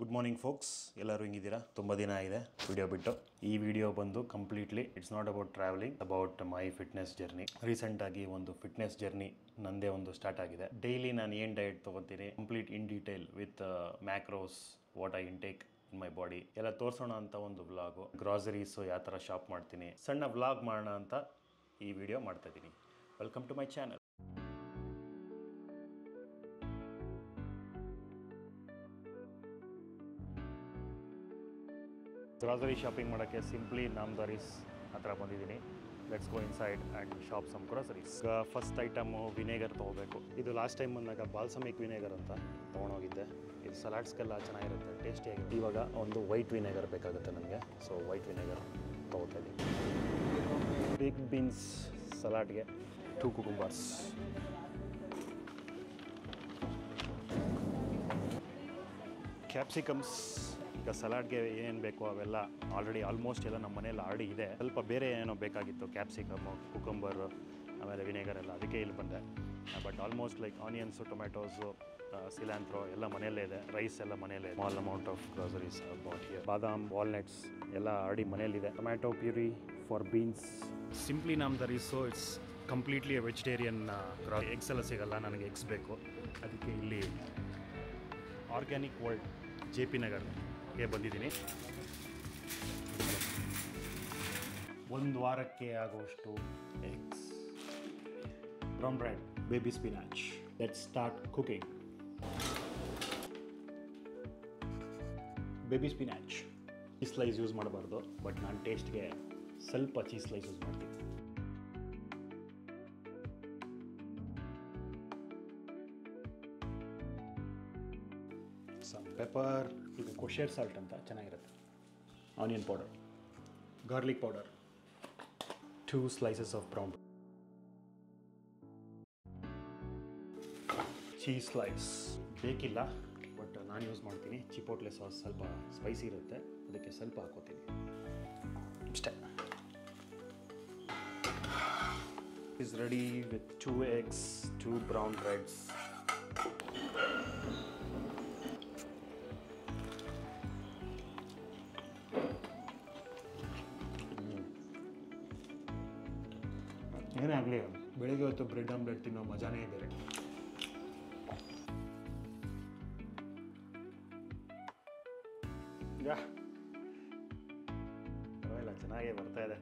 Good morning forks, ಎಲ್ಲರೂ ಹಿಂಗಿದ್ದೀರಾ? ತುಂಬ ದಿನ ಆಗಿದೆ ವಿಡಿಯೋ ಬಿಟ್ಟು. ಈ ವಿಡಿಯೋ ಬಂದು completely it's not about travelling, about my fitness journey. Recent ಆಗಿ ಒಂದು ಫಿಟ್ನೆಸ್ ಜರ್ನಿ ನಂದೇ ಒಂದು ಸ್ಟಾರ್ಟ್ ಆಗಿದೆ. ಡೈಲಿ ನಾನು ಏನು ಡಯಟ್ ತೊಗೊತೀನಿ complete in detail with macros, what I intake in my body ಎಲ್ಲ ತೋರಿಸೋಣ ಅಂತ ಒಂದು ವ್ಲಾಗು. ಗ್ರಾಸರೀಸು ಯಾವ ಥರ ಶಾಪ್ ಮಾಡ್ತೀನಿ, ಸಣ್ಣ ವ್ಲಾಗ್ ಮಾಡೋಣ ಅಂತ ಈ ವಿಡಿಯೋ ಮಾಡ್ತಾ ಇದ್ದೀನಿ. Welcome to my channel. Grocery shopping ಮಾಡೋಕ್ಕೆ ಸಿಂಪ್ಲಿ ನಾಮ್ದಾರೀಸ್ ಹತ್ರ ಬಂದಿದ್ದೀನಿ. Let's go inside and shop some groceries. First item vinegar ತೊಗೋಬೇಕು. ಇದು ಲಾಸ್ಟ್ ಟೈಮ್ ಬಂದಾಗ ಬಾಲ್ಸಮಿಕ್ ವಿನೇಗರ್ ಅಂತ ತೊಗೊಂಡೋಗಿದ್ದೆ. ಇದು ಸಲಾಡ್ಸ್ಗೆಲ್ಲ ಚೆನ್ನಾಗಿರುತ್ತೆ, ಟೇಸ್ಟಿಯಾಗಿರುತ್ತೆ. ಇವಾಗ ಒಂದು ವೈಟ್ ವಿನೇಗರ್ ಬೇಕಾಗುತ್ತೆ ನನಗೆ, ಸೊ ವೈಟ್ ವಿನೇಗರ್ ತೊಗೋತಾ ಇದ್ದೀನಿ. ಬಿಗ್ ಬೀನ್ಸ್ ಸಲಾಡ್ಗೆ 2 ಕುಕುಂಬರ್ಸ್, ಕ್ಯಾಪ್ಸಿಕಮ್ಸ್. ಈಗ ಸಲಾಡ್ಗೆ ಏನೇನು ಬೇಕೋ ಅವೆಲ್ಲ ಆಲ್ಮೋಸ್ಟ್ ಎಲ್ಲ ನಮ್ಮ ಮನೇಲಿ ಆಲ್ರೆಡಿ ಇದೆ. ಸ್ವಲ್ಪ ಬೇರೆ ಏನೋ ಬೇಕಾಗಿತ್ತು, ಕ್ಯಾಪ್ಸಿಕಮ್ಮು, ಕುಕುಂಬರು, ಆಮೇಲೆ ವಿನೇಗರ್ ಎಲ್ಲ, ಅದಕ್ಕೆ ಇಲ್ಲಿ ಬಂದೆ. But almost like onions, tomatoes, cilantro ಎಲ್ಲ ಮನೆಯಲ್ಲೇ ಇದೆ. ರೈಸ್ ಎಲ್ಲ ಮನೆಯಲ್ಲೇ ಇದೆ. Small amount of groceries about here. ಬಾದಾಮ್, ವಾಲ್ನಟ್ಸ್ ಎಲ್ಲ ಆಲ್ರೆಡಿ ಮನೆಯಲ್ಲಿದೆ. Tomato puree for beans. Simply Namdharis it's completely vegetarian. Eggs ಎಲ್ಲ ಸಿಗಲ್ಲ, ನನಗೆ ಎಗ್ಸ್ ಬೇಕು. ಅದಕ್ಕೆ ಇಲ್ಲಿ ಆರ್ಗ್ಯಾನಿಕ್ ವರ್ಲ್ಡ್ JP ನಗರ್ಗೆ ಬಂದಿದ್ದೀನಿ. ಒಂದು ವಾರಕ್ಕೆ ಆಗುವಷ್ಟು eggs, brown bread, baby spinach. Let's start cooking. Baby spinach cheese slice use ಮಾಡಬಾರ್ದು, ಬಟ್ ನಾನು ಟೇಸ್ಟ್ಗೆ ಸ್ವಲ್ಪ ಚೀಸ್ ಸ್ಲೈಸ್ ಯೂಸ್ ಮಾಡ್ತೀನಿ. Some pepper. ಇದು ಕೊಷೇರ್ ಸಾಲ್ಟ್ ಅಂತ ಚೆನ್ನಾಗಿರುತ್ತೆ. Onion powder, garlic powder, 2 slices of brown, cheese slice. ಬೇಕಿಲ್ಲ, ಬಟ್ ನಾನು ಯೂಸ್ ಮಾಡ್ತೀನಿ. ಚಿಪೋಟ್ಲೆ ಸಾಸ್ ಸ್ವಲ್ಪ ಸ್ಪೈಸಿ ಇರುತ್ತೆ, ಅದಕ್ಕೆ ಸ್ವಲ್ಪ ಹಾಕೋತೀನಿ ಇಷ್ಟೇ. Is ready with 2 eggs, 2 brown breads. ಏನೇ ಆಗಲಿ, ಬೆಳಿಗ್ಗೆ ಹೊತ್ತು ಬ್ರೆಡ್ ಆಮ್ಲೆಟ್ ತಿನ್ನೋ ಮಜಾನೇ ಬೇರೆ. ಪರವಾಗಿಲ್ಲ, ಚೆನ್ನಾಗೇ ಬರ್ತಾ ಇದೆ.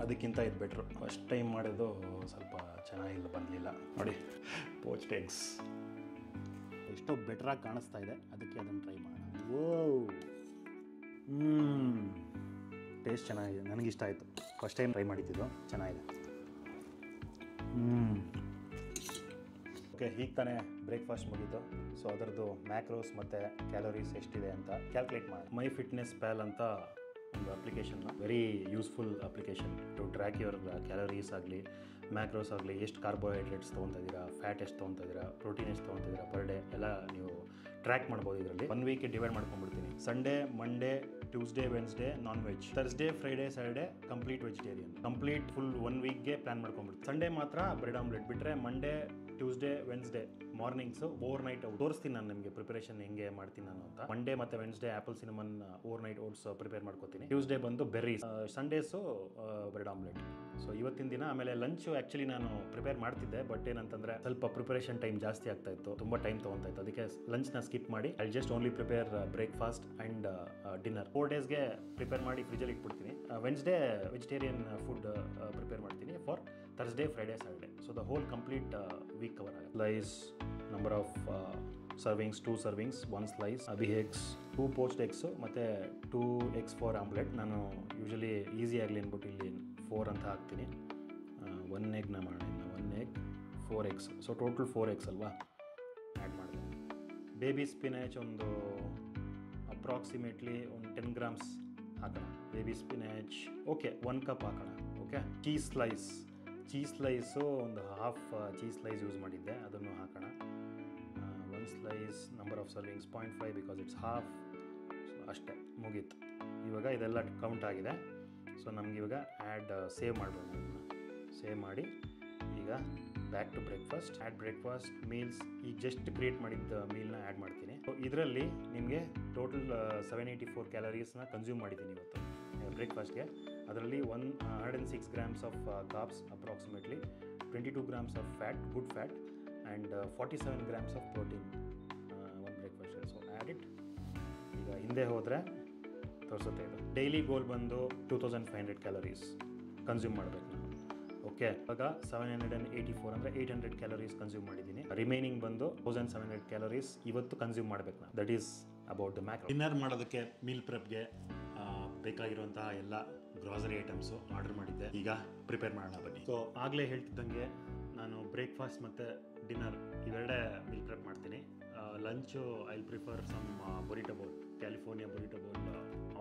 ಅದಕ್ಕಿಂತ ಇದು ಬೆಟ್ರು. ಫಸ್ಟ್ ಟೈಮ್ ಮಾಡೋದು ಸ್ವಲ್ಪ ಚೆನ್ನಾಗಿಲ್ಲ, ಬಂದಲಿಲ್ಲ ನೋಡಿ. ಪೋಚ್ಡ್ ಎಗ್ಸ್ ಎಷ್ಟೋ ಬೆಟ್ರಾಗಿ ಕಾಣಿಸ್ತಾ ಇದೆ, ಅದಕ್ಕೆ ಅದನ್ನು ಟ್ರೈ ಮಾಡೋಣ. ಟೇಸ್ಟ್ ಚೆನ್ನಾಗಿದೆ, ನನಗಿಷ್ಟ ಆಯಿತು. ಫಸ್ಟ್ ಟೈಮ್ ಟ್ರೈ ಮಾಡಿದ್ದು, ಚೆನ್ನಾಗಿದೆ. ಓಕೆ, ಈಗ ತಾನೇ ಬ್ರೇಕ್ಫಾಸ್ಟ್ ಮುಗೀತು. ಸೊ ಅದರದ್ದು ಮ್ಯಾಕ್ರೋಸ್ ಮತ್ತು ಕ್ಯಾಲೋರೀಸ್ ಎಷ್ಟಿದೆ ಅಂತ ಕ್ಯಾಲ್ಕುಲೇಟ್ ಮಾಡಿ. ಮೈ ಫಿಟ್ನೆಸ್ ಪ್ಯಾಲ್ ಅಂತ ಒಂದು application, very useful application to track your calories ಆಗಲಿ, ಮ್ಯಾಕ್ರೋಸ್ ಆಗಲಿ, ಎಷ್ಟು ಕಾರ್ಬೋಹೈಡ್ರೇಟ್ಸ್ ತೊಗೊತಾ ಇದ್ದೀರಾ, ಫ್ಯಾಟ್ ಎಷ್ಟು ತೊಗೊತಾ ಇದ್ದೀರಾ, ಪ್ರೋಟೀನ್ ಎಷ್ಟು ತೊಗೊತಾ ಇದ್ದೀರಾ ಪರ್ ಡೇ ಎಲ್ಲ ನೀವು ಟ್ರ್ಯಾಕ್ ಮಾಡ್ಬೋದು ಇದರಲ್ಲಿ. 1 ವೀಕ್ಗೆ ಡಿವೈಡ್ ಮಾಡ್ಕೊಂಡ್ಬಿಡ್ತೀನಿ. Sunday, Monday, Tuesday, Wednesday non veg, Thursday, Friday, Saturday complete vegetarian. Complete full 1 ವೀಕ್ಗೆ ಪ್ಲಾನ್ ಮಾಡ್ಕೊಂಡ್ಬಿಡ್ತೀನಿ. ಸಂಡೇ ಮಾತ್ರ ಬ್ರೆಡ್ ಆಮ್ಲೆಟ್, ಬಿಟ್ಟರೆ Monday, Tuesday, Wednesday mornings overnight ತೋರಿಸ್ತೀನಿ ನಾನು ನಿಮಗೆ ಪ್ರಿಪರೇಷನ್ ಹೆಂಗೆ ಮಾಡ್ತೀನಿ ನಾನು ಅಂತ. ಮಂಡೇ ಮತ್ತು Wednesday apple cinnamon over night oats prepare ಮಾಡ್ಕೋತೀನಿ. ಟ್ಯೂಸ್ಡೇ ಬಂದು berries, Sundays bread omelette. So ಇವತ್ತಿನ ದಿನ. ಆಮೇಲೆ ಲಂಚು ಆ್ಯಕ್ಚುಲಿ ನಾನು ಪ್ರಿಪೇರ್ ಮಾಡ್ತಿದ್ದೆ, ಬಟ್ ಏನಂತಂದರೆ ಸ್ವಲ್ಪ ಪ್ರಿಪರೇಷನ್ ಟೈಮ್ ಜಾಸ್ತಿ ಆಗ್ತಾ ಇತ್ತು, ತುಂಬ ಟೈಮ್ ತೊಗೊತಾ ಇತ್ತು. ಅದಕ್ಕೆ ಲಂಚ್ನ ಸ್ಕಿಪ್ ಮಾಡಿ I just only prepare breakfast and dinner. 4 ಡೇಸ್ಗೆ ಪ್ರಿಪೇರ್ ಮಾಡಿ ಫ್ರಿಜಲ್ಲಿ ಇಟ್ಬಿಡ್ತೀನಿ. ವೆನ್ಸ್ಡೇ ವೆಜಿಟೇರಿಯನ್ ಫುಡ್ ಪ್ರಿಪೇರ್ ಮಾಡ್ತೀನಿ for Thursday, Friday, Saturday. So the whole complete week cover ಆಗುತ್ತೆ. Slice number of servings, 2 servings, 1 slice. ಅಬಿ ಎಗ್ಸ್, 2 ಪೋಚ್ಡ್ ಎಗ್ಸು ಮತ್ತು 2 eggs for omelette. ನಾನು usually easy ಆಗಲಿ ಅಂದ್ಬಿಟ್ಟು ಇಲ್ಲಿ 4 ಅಂತ ಹಾಕ್ತೀನಿ. 1 ಎಗ್ನ ಮಾಡಿ, 1 egg 4 eggs. So total 4 eggs ಅಲ್ವಾ, ಆ್ಯಡ್ ಮಾಡಿದೆ. ಬೇಬಿ ಸ್ಪಿನಾಚ್ ಒಂದು ಅಪ್ರಾಕ್ಸಿಮೇಟ್ಲಿ ಒಂದು 10 grams ಹಾಕೋಣ. ಬೇಬಿ ಸ್ಪಿನಾಚ್ ಓಕೆ, 1 cup ಹಾಕೋಣ. ಓಕೆ, ಚೀಸ್ ಸ್ಲೈಸು ಒಂದು ಹಾಫ್ ಚೀಸ್ ಸ್ಲೈಸ್ ಯೂಸ್ ಮಾಡಿದ್ದೆ, ಅದನ್ನು ಹಾಕೋಣ. 1 slice, number of servings 0.5 because it's half. So ಅಷ್ಟೇ, ಮುಗೀತು. ಇವಾಗ ಇದೆಲ್ಲ ಕೌಂಟ್ ಆಗಿದೆ. ಸೊ ನಮಗಿವಾಗ ಆ್ಯಡ್ ಸೇವ್ ಮಾಡ್ಬೋದು. ಸೇವ್ ಮಾಡಿ ಈಗ ಬ್ಯಾಕ್ ಟು ಬ್ರೇಕ್ಫಾಸ್ಟ್. ಮೀಲ್ಸ್ ಈಗ ಜಸ್ಟ್ ಕ್ರಿಯೇಟ್ ಮಾಡಿದ್ದ ಮೀಲ್ನ ಆ್ಯಡ್ ಮಾಡ್ತೀನಿ. ಸೊ ಇದರಲ್ಲಿ ನಿಮಗೆ ಟೋಟಲ್ 784 ಕ್ಯಾಲರೀಸ್ನ ಕನ್ಸ್ಯೂಮ್ ಮಾಡಿದ್ದೀನಿ ಇವತ್ತು ಬ್ರೇಕ್ಫಾಸ್ಟ್ಗೆ. ಅದರಲ್ಲಿ 106 grams of carbs, approximately 22 grams of fat, good fat, and 47 grams of protein ಒಂದು ಬ್ರೇಕ್ಫಾಸ್ಟ್. So add it. ಈಗ ಹಿಂದೆ ಹೋದರೆ ತೋರಿಸುತ್ತೆ ಇದು. ಡೈಲಿ ಗೋಲ್ ಬಂದು 2500 ಕ್ಯಾಲರೀಸ್ ಕನ್ಸ್ಯೂಮ್ ಮಾಡಬೇಕು ನಾನು. ಓಕೆ, ಇವಾಗ 784 ಅಂದರೆ 800 ಕ್ಯಾಲರೀಸ್ ಕನ್ಸ್ಯೂಮ್ ಮಾಡಿದ್ದೀನಿ. ರಿಮೈನಿಂಗ್ ಬಂದು 1700 ಕ್ಯಾಲರೀಸ್ ಇವತ್ತು ಕನ್ಸ್ಯೂಮ್ ಮಾಡಬೇಕು ನಾನು. That is about the macro. Dinner ಮಾಡೋದಕ್ಕೆ ಮೀಲ್ ಪ್ರೆಪ್ಗೆ ಬೇಕಾಗಿರುವಂತಹ ಎಲ್ಲ ಗ್ರಾಸರಿ ಐಟಮ್ಸು ಆರ್ಡರ್ ಮಾಡಿದ್ದೆ. ಈಗ ಪ್ರಿಪೇರ್ ಮಾಡೋಣ ಬನ್ನಿ. ಸೊ ಆಗಲೇ ಹೇಳ್ತಿದ್ದಂಗೆ ನಾನು ಬ್ರೇಕ್ಫಾಸ್ಟ್ ಮತ್ತು ಡಿನ್ನರ್ ಇವೆರಡೇ ಮೀಲ್ ಪ್ರೆಪ್ ಮಾಡ್ತೀನಿ. Lunch I prefer some burrito bowl, California burrito bowl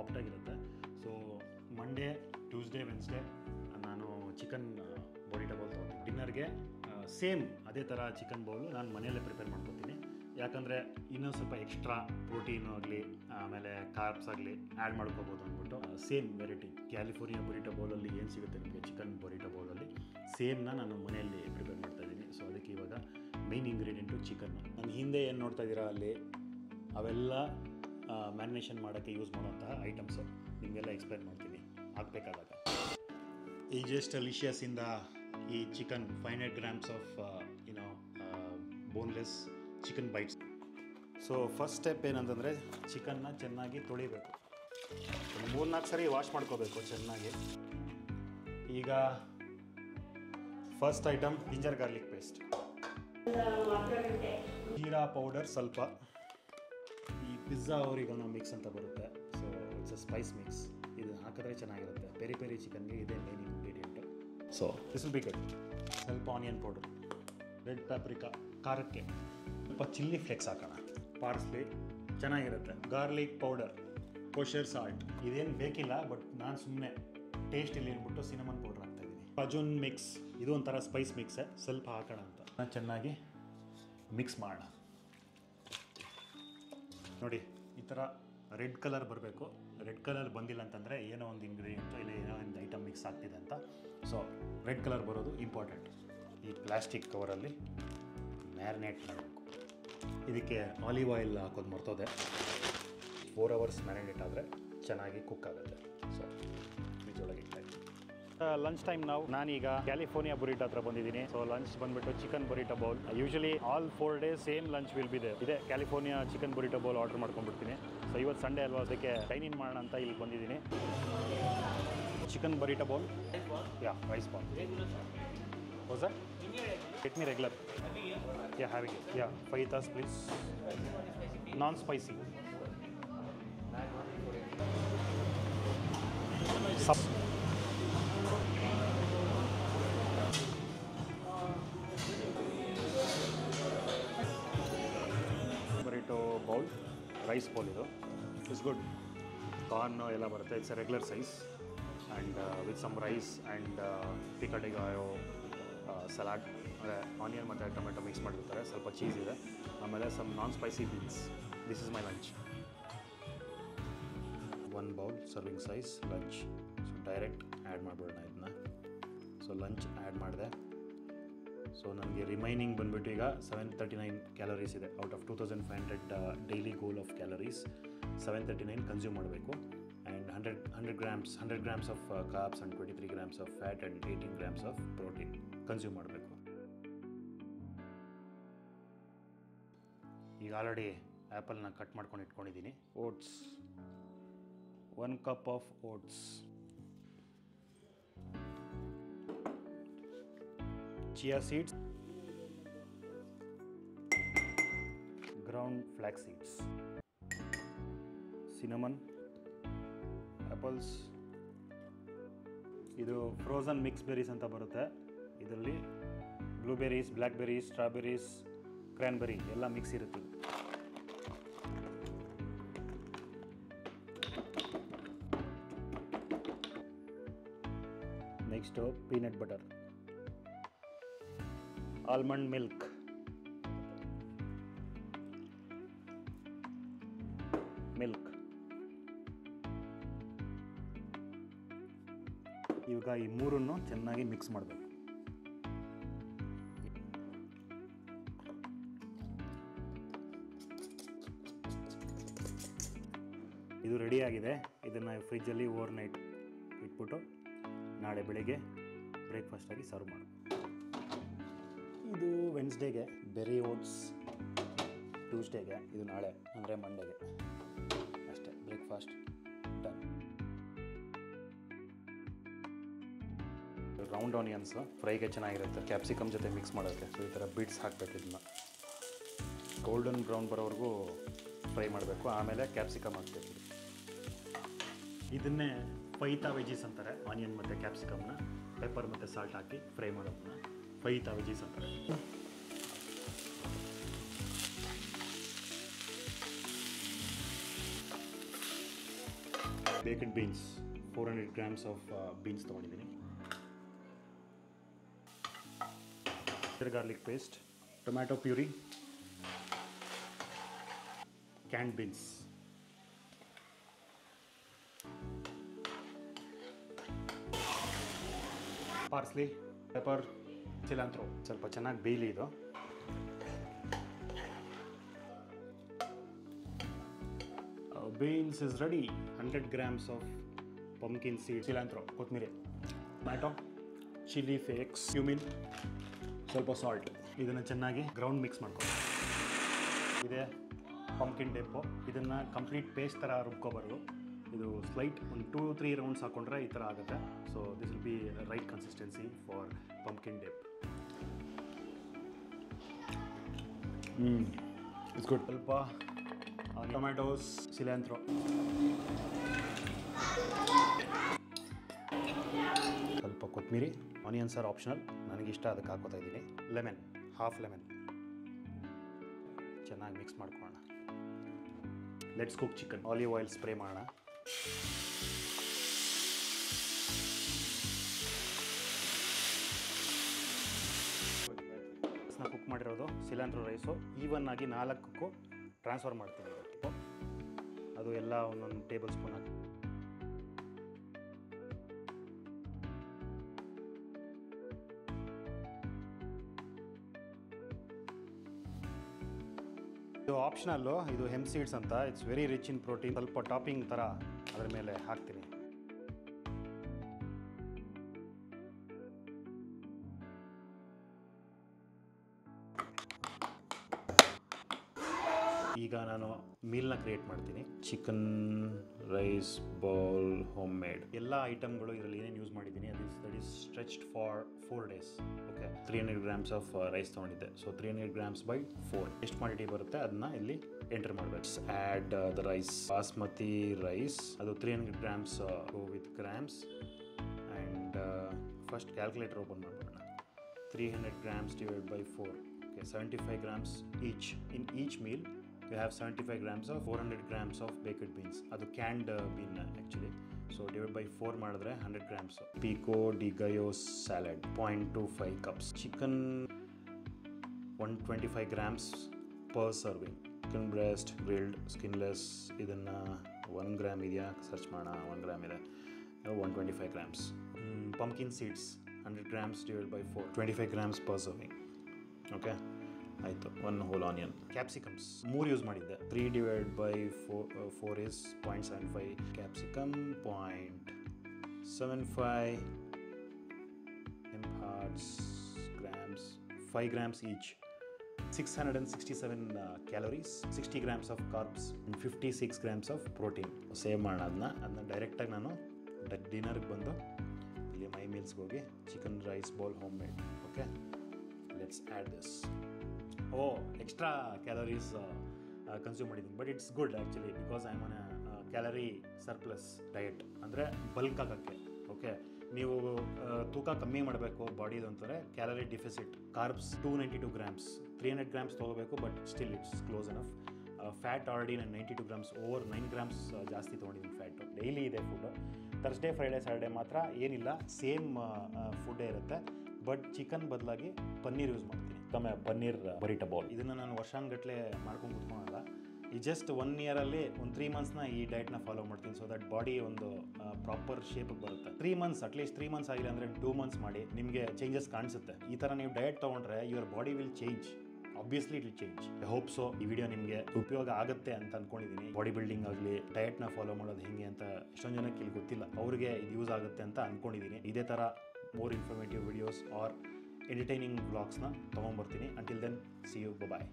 ಆಪ್ಟಾಗಿರುತ್ತೆ. ಸೊ ಮಂಡೇ, ಟ್ಯೂಸ್ಡೇ, ವೆನ್ಸ್ಡೇ ನಾನು ಚಿಕನ್ ಬೊರಿಟೊ ಬೌಲ್ ತೊಗೊತೀನಿ. ಡಿನ್ನರ್ಗೆ ಸೇಮ್ ಅದೇ ಥರ ಚಿಕನ್ ಬೌಲು ನಾನು ಮನೆಯಲ್ಲೇ ಪ್ರಿಪೇರ್ ಮಾಡ್ಕೊತೀನಿ. ಯಾಕಂದರೆ ಇನ್ನೂ ಸ್ವಲ್ಪ ಎಕ್ಸ್ಟ್ರಾ ಪ್ರೋಟೀನು ಆಗಲಿ ಆಮೇಲೆ ಕಾರ್ಬ್ಸ್ ಆಗಲಿ ಆ್ಯಡ್ ಮಾಡ್ಕೋಬೋದು ಅಂದ್ಬಿಟ್ಟು ಸೇಮ್ ವೆರೈಟಿ ಕ್ಯಾಲಿಫೋರ್ನಿಯಾ ಬೊರಿಟೊ ಬೌಲಲ್ಲಿ ಏನು ಸಿಗುತ್ತೆ ನಿಮಗೆ ಚಿಕನ್ ಬೊರಿಟೊ ಬೌಲಲ್ಲಿ ಸೇಮ್ನ ನಾನು ಮನೆಯಲ್ಲಿ ಪ್ರಿಪೇರ್ ಮಾಡ್ತಾಯಿದ್ದೀನಿ. ಸೊ ಅದಕ್ಕೆ ಇವಾಗ ಮೇನ್ ಇಂಗ್ರೀಡಿಯೆಂಟು ಚಿಕನ್ನು. ನಾನು ಹಿಂದೆ ಏನು ನೋಡ್ತಾ ಇದ್ದೀರಾ ಅಲ್ಲಿ ಅವೆಲ್ಲ ಮ್ಯಾರಿನೇಷನ್ ಮಾಡೋಕ್ಕೆ ಯೂಸ್ ಮಾಡುವಂತಹ ಐಟಮ್ಸು ನಿಮಗೆಲ್ಲ ಎಕ್ಸ್ಪ್ಲೇನ್ ಮಾಡ್ತೀನಿ ಆಗಬೇಕಾದಾಗ. ಈ ಜಸ್ಟ್ ಲಿಷಿಯಸ್ಸಿಂದ ಈ chicken 500 grams of boneless chicken bites. So first step ಏನಂತಂದರೆ ಚಿಕನ್ನ ಚೆನ್ನಾಗಿ ತೊಳಿಬೇಕು. 3-4 ಸರಿ ವಾಶ್ ಮಾಡ್ಕೋಬೇಕು ಚೆನ್ನಾಗಿ. ಈಗ first item ginger garlic paste, jeera powder ಸ್ವಲ್ಪ, ಈ ಪಿಜ್ಜಾ ಅವರಿಗೋನೋ ಮಿಕ್ಸ್ ಅಂತ ಬರುತ್ತೆ. So it's a Spice mix. ಇದು ಹಾಕಿದ್ರೆ ಚೆನ್ನಾಗಿರುತ್ತೆ. ಪೆರಿ ಚಿಕನ್ಗೆ ಇದೇ main ingredient. So this will be good. ಸ್ವಲ್ಪ ಆನಿಯನ್ ಪೌಡರ್, ರೆಡ್ ಪ್ಯಾಪ್ರಿಕಾ ಖಾರಕ್ಕೆ, ಸ್ವಲ್ಪ ಚಿಲ್ಲಿ ಫ್ಲೇಕ್ಸ್ ಹಾಕೋಣ, ಪಾರ್ಸ್ಲಿ ಚೆನ್ನಾಗಿರುತ್ತೆ. ಗಾರ್ಲಿಕ್ ಪೌಡರ್, ಕೋಶರ್ ಸಾಲ್ಟ್ ಇದೇನು ಬೇಕಿಲ್ಲ, ಬಟ್ ನಾನು ಸುಮ್ಮನೆ ಟೇಸ್ಟ್ ಇಲ್ಲಿ ಅಂದ್ಬಿಟ್ಟು ಸಿನಮನ್ ಪೌಡರ್ ಹಾಕ್ತಾಯಿದ್ದೀನಿ. ಅಜೂನ್ ಮಿಕ್ಸ್, ಇದು ಒಂಥರ ಸ್ಪೈಸ್ ಮಿಕ್ಸೇ, ಸ್ವಲ್ಪ ಹಾಕೋಣ ಅಂತ. ನಾನು ಚೆನ್ನಾಗಿ ಮಿಕ್ಸ್ ಮಾಡೋಣ. ನೋಡಿ ಈ ಥರ ರೆಡ್ ಕಲರ್ ಬರಬೇಕು. ರೆಡ್ ಕಲರ್ ಬಂದಿಲ್ಲ ಅಂತಂದರೆ ಏನೋ ಒಂದು ಇಂಗ್ರೀಡಿಯೆಂಟು ಇಲ್ಲ ಏನೋ ಒಂದು ಐಟಮ್ ಮಿಕ್ಸ್ ಆಗ್ತಿದೆ ಅಂತ. ಸೊ ರೆಡ್ ಕಲರ್ ಬರೋದು ಇಂಪಾರ್ಟೆಂಟ್. ಈ ಪ್ಲಾಸ್ಟಿಕ್ ಕವರಲ್ಲಿ ಮ್ಯಾರಿನೇಟ್ ಮಾಡಬೇಕು. ಇದಕ್ಕೆ ಆಲಿವ್ ಆಯಿಲ್ ಹಾಕೋದು ಮರ್ತೋದೆ. 4 ಅವರ್ಸ್ ಮ್ಯಾರಿನೇಟ್ ಆದರೆ ಚೆನ್ನಾಗಿ ಕುಕ್ ಆಗುತ್ತೆ. ಸೊ ಫ್ರಿಜ್ಜೊಳಗೆ ಇಟ್ಟಾಗಿ ಲಂಚ್ ಟೈಮ್ ನಾನೀಗ ಕ್ಯಾಲಿಫೋರ್ನಿಯಾ ಬೊರಿಟೊ ಹತ್ರ ಬಂದಿದ್ದೀನಿ. ಸೊ ಲಂಚ್ ಬಂದುಬಿಟ್ಟು chicken burrito bowl. Usually all 4 days same lunch will be ಇದೆ California chicken burrito bowl order ಮಾಡ್ಕೊಂಡ್ಬಿಡ್ತೀನಿ. ಸೊ ಇವತ್ತು ಸಂಡೇ ಅಲ್ವಾ, ಅದಕ್ಕೆ ಡೈನ್ ಇನ್ ಮಾಡೋಣ ಅಂತ ಇಲ್ಲಿ ಬಂದಿದ್ದೀನಿ. Chicken burrito bowl, yeah rice bowl. Was that? Get me regular. Yeah having it. Yeah 5 thas please. Non spicy. Burrito bowl, rice bowl. ಇದು it's good. Corn ಎಲ್ಲ ಬರುತ್ತೆ. It's a regular size and with some rice and pico de gallo salad, ಅಂದರೆ onion ಮತ್ತು tomato mix ಮಾಡಿರ್ತಾರೆ. ಸ್ವಲ್ಪ cheese ಇದೆ, ಆಮೇಲೆ some non spicy beans. This is my lunch. 1 bowl serving size lunch. So direct add ಮಾಡಿಬಿಡೋಣ ಇದನ್ನ. ಸೊ ಲಂಚ್ ಆ್ಯಡ್ ಮಾಡಿದೆ. So ನನಗೆ ರಿಮೈನಿಂಗ್ ಬಂದುಬಿಟ್ಟು ಈಗ 739 ಕ್ಯಾಲರೀಸ್ ಇದೆ. Out of 2500 daily goal of calories 739 consume ಮಾಡಬೇಕು. And 100 grams of carbs and 23 grams of fat and 18 grams of protein consume ಮಾಡಬೇಕು. ಈಗ ಆಲ್ರೆಡಿ ಆ್ಯಪಲ್ನ ಕಟ್ ಮಾಡ್ಕೊಂಡು ಇಟ್ಕೊಂಡಿದ್ದೀನಿ. Oats, 1 cup of oats, chia seeds, ground flax seeds, cinnamon, apples. ಇದು frozen mix berries ಅಂತ ಬರುತ್ತೆ. ಇದರಲ್ಲಿ blueberries, ಬ್ಲ್ಯಾಕ್ಬೆರೀಸ್, strawberries, cranberry ಎಲ್ಲ mix ಇರುತ್ತೆ. Next peanut butter, almond milk, ಇವಾಗ ಈ ಮೂರನ್ನು ಚೆನ್ನಾಗಿ ಮಿಕ್ಸ್ ಮಾಡಬೇಕು. ಇದು ರೆಡಿಯಾಗಿದೆ. ಇದನ್ನು ಫ್ರಿಜ್ಜಲ್ಲಿ ಓವರ್ ನೈಟ್ ಇಟ್ಬಿಟ್ಟು ನಾಳೆ ಬೆಳಿಗ್ಗೆ ಬ್ರೇಕ್ಫಾಸ್ಟಾಗಿ ಸರ್ವ್ ಮಾಡು. ಇದು ವೆನ್ಸ್ಡೇಗೆ, ಬೆರಿ ಓಟ್ಸ್ ಟ್ಯೂಸ್ಡೇಗೆ, ಇದು ನಾಳೆ ಅಂದರೆ ಮಂಡೇಗೆ. ಅಷ್ಟೇ, ಬ್ರೇಕ್ಫಾಸ್ಟ್ ಡನ್. ರೌಂಡ್ ಆನಿಯನ್ಸ್ ಫ್ರೈಗೆ ಚೆನ್ನಾಗಿರುತ್ತೆ, ಕ್ಯಾಪ್ಸಿಕಮ್ ಜೊತೆ ಮಿಕ್ಸ್ ಮಾಡೋಕ್ಕೆ. ಸೊ ಈ ಥರ ಬಿಟ್ಸ್ ಹಾಕಬೇಕು. ಇದನ್ನ ಗೋಲ್ಡನ್ ಬ್ರೌನ್ ಬರೋವರೆಗೂ ಫ್ರೈ ಮಾಡಬೇಕು, ಆಮೇಲೆ ಕ್ಯಾಪ್ಸಿಕಮ್ ಹಾಕಬೇಕು. ಇದನ್ನೇ ಫೈತಾ ವೆಜೀಸ್ ಅಂತಾರೆ. ಆನಿಯನ್ ಮತ್ತು ಕ್ಯಾಪ್ಸಿಕಮ್ನ ಪೆಪ್ಪರ್ ಮತ್ತು ಸಾಲ್ಟ್ ಹಾಕಿ ಫ್ರೈ ಮಾಡೋದನ್ನ ಫೈತಾ ವೆಜೀಸ್ ಅಂತಾರೆ. Baked beans 400 grams of beans ತೊಗೊಂಡಿದ್ದೀನಿ. Garlic paste, tomato puree, canned beans, parsley, pepper, cilantro. ಸ್ವಲ್ಪ ಚೆನ್ನಾಗಿ ಬೇಯಲಿ ಇದು. Beans is ready. 100 grams of pumpkin seed, cilantro, ಕೊತ್ತಂಬರಿ, ಟೊಮ್ಯಾಟೊ, ಚಿಲ್ಲಿ ಫ್ಲೇಕ್ಸ್, ಕ್ಯೂಮಿನ್, ಸ್ವಲ್ಪ ಸಾಲ್ಟ್. ಇದನ್ನು ಚೆನ್ನಾಗಿ ಗ್ರೌಂಡ್ ಮಿಕ್ಸ್ ಮಾಡ್ಕೊಂಡು ಇದೆ ಪಂಪ್ಕಿನ್ ಡಿಪ್ಪು. ಇದನ್ನು ಕಂಪ್ಲೀಟ್ ಪೇಸ್ಟ್ ಥರ ರುಬ್ಕೋಬಾರ್ದು. ಇದು ಸ್ಲೈಟ್ ಒಂದು 2-3 ರೌಂಡ್ಸ್ ಹಾಕ್ಕೊಂಡ್ರೆ ಈ ಥರ ಆಗುತ್ತೆ. So this will be right consistency for pumpkin dip. It's good. ಸ್ವಲ್ಪ ಟೊಮ್ಯಾಟೋಸ್, ಸಿಲಾಂತ್ರೋ, ಸ್ವಲ್ಪ ಕೊತ್ತಂಬರಿ. ಆನಿಯನ್ಸ್ ಆರ್ ಆಪ್ಷನಲ್, ನನಗಿಷ್ಟ, ಅದಕ್ಕೆ ಹಾಕೋತಾ ಇದ್ದೀನಿ. Lemon, half lemon. ಚೆನ್ನಾಗಿ ಮಿಕ್ಸ್ ಮಾಡ್ಕೊಳ್ಳೋಣ. Let's cook chicken. Olive oil spray ಮಾಡೋಣ. ನಾವು ಕುಕ್ ಮಾಡಿರೋದು ಸಿಲಾಂಡ್ರೋ ರೈಸು ಈವನ್ ಆಗಿ 4ಕ್ಕೂ ಟ್ರಾನ್ಸ್ಫರ್ ಮಾಡ್ತೀನಿ. ಅದು ಎಲ್ಲ ಒಂದೊಂದು ಟೇಬಲ್ ಸ್ಪೂನ್ ಹಾಕಿ. ಇದು ಆಪ್ಷನಲ್ಲು. ಇದು ಹೆಂಪ್ ಸೀಡ್ಸ್ ಅಂತ. It's very rich in protein. ಸ್ವಲ್ಪ ಟಾಪಿಂಗ್ ಥರ ಅದರ ಮೇಲೆ ಹಾಕ್ತೀನಿ. ಈಗ ನಾನು ಮೀಲ್ನ ಕ್ರಿಯೇಟ್ ಮಾಡ್ತೀನಿ. Chicken rice bowl home made. ಎಲ್ಲ ಐಟಮ್ಗಳು ಇದರಲ್ಲಿ ಏನೇನು ಯೂಸ್ ಮಾಡಿದ್ದೀನಿ that is stretched for 4 days. Okay, 300 grams of rice ತೊಗೊಂಡಿದ್ದೆ. ಸೊ 300 grams by 4 ಎಷ್ಟು ಕ್ವಾಂಟಿಟಿ ಬರುತ್ತೆ ಅದನ್ನ ಇಲ್ಲಿ ಎಂಟರ್ ಮಾಡಬೇಕು. Add the rice, basmati rice, ಅದು 300 grams with grams. And first calculator open ಮಾಡ್ಬೋಣ. 300 grams divided by 4. Okay, 75 grams each. In each meal you have 75 grams of 400 grams of baked beans. ಅದು canned bean actually. So divide by 4 ಮಾಡಿದ್ರೆ 100 grams. Pico de gallo salad 0.25 cups. Chicken 125 grams per serving. Chicken breast grilled skinless, ಇದನ್ನು 1 gram ಇದೆಯಾ search ಮಾಡೋಣ. 1 gram ಇದೆ. 125 grams. Pumpkin seeds 100 grams divided by 4, 25 grams per serving. Okay, ಆಯಿತು. 1 whole onion. Capsicums 3 use ಮಾಡಿದ್ದೆ. 3 divided by 4 is 0.75. Capsicum 0.75 hearts grams, 5 grams each. 667 calories, 60 grams of carbs and 56 grams of protein. Save ಮಾಡೋಣ. ಅದನ್ನ ಡೈರೆಕ್ಟಾಗಿ ನಾನು ಡಿನ್ನರ್ಗೆ ಬಂದು ಇಲ್ಲಿ my ಮೀಲ್ಸ್ಗೆ ಹೋಗಿ chicken rice bowl home made. Okay, let's add this. Extra calories consume ಮಾಡಿದ್ದೀನಿ, but it's good actually because I am on calorie surplus diet. ಅಂದರೆ ಬಲ್ಕ್ ಆಗೋಕ್ಕೆ. ಓಕೆ, ನೀವು ತೂಕ ಕಮ್ಮಿ ಮಾಡಬೇಕು ಬಾಡಿದು ಅಂತಾರೆ calorie deficit. Carbs 292 grams, 300 grams ತೊಗೋಬೇಕು, but still it's close enough. Fat already ನಾನು 92 grams, ಓವರ್ 9 grams ಜಾಸ್ತಿ ತೊಗೊಂಡಿದ್ದೀನಿ ಫ್ಯಾಟು. ಡೈಲಿ ಇದೆ ಫುಡ್ಡು. ಥರ್ಸ್ಡೇ ಫ್ರೈಡೇ ಸ್ಯಾಟರ್ಡೇ ಮಾತ್ರ ಏನಿಲ್ಲ, ಸೇಮ್ ಫುಡ್ಡೇ ಇರುತ್ತೆ. ಬಟ್ ಚಿಕನ್ ಬದಲಾಗಿ ಪನ್ನೀರ್ ಯೂಸ್ ಮಾಡ್ತೀನಿ. ಪನ್ನೀರ್ ಬರಿಟ ಬೌಲ್. ಇದನ್ನು ನಾನು ವರ್ಷಾನುಗಟ್ಟಲೆ ಮಾಡ್ಕೊಂಡು ಕೂತ್ಕೊಳ್ಳಲ್ಲ. ಈ ಜಸ್ಟ್ 1 year ಒಂದು 3 monthsನ ಈ ಡಯಟ್ನ ಫಾಲೋ ಮಾಡ್ತೀನಿ. ಸೊ ದಟ್ ಬಾಡಿ ಒಂದು ಪ್ರಾಪರ್ ಶೇಪಿಗೆ ಬರುತ್ತೆ. 3 months, ಅಟ್ಲೀಸ್ಟ್ 3 months ಆಗಿಲ್ಲ ಅಂದರೆ 2 months ಮಾಡಿ, ನಿಮಗೆ ಚೇಂಜಸ್ ಕಾಣಿಸುತ್ತೆ. ಈ ಥರ ನೀವು ಡಯಟ್ ತೊಗೊಂಡ್ರೆ your body will change obviously it will change. I hope so ಈ ವಿಡಿಯೋ ನಿಮಗೆ ಉಪಯೋಗ ಆಗುತ್ತೆ ಅಂತ ಅನ್ಕೊಂಡಿದ್ದೀನಿ. ಬಾಡಿ ಬಿಲ್ಡಿಂಗ್ ಆಗಲಿ ಡಯಟ್ನ ಫಾಲೋ ಮಾಡೋದು ಹೆಂಗೆ ಅಂತ ಎಷ್ಟೊಂದು ಜನಕ್ಕೆ ಇಲ್ಲಿ ಗೊತ್ತಿಲ್ಲ, ಅವ್ರಿಗೆ ಇದು ಯೂಸ್ ಆಗುತ್ತೆ ಅಂತ ಅನ್ಕೊಂಡಿದ್ದೀನಿ. ಇದೇ ಥರ more informative videos or entertaining ವ್ಲಾಗ್ಸ್ನ ತೊಗೊಂಬರ್ತೀನಿ. Until then see you, bye.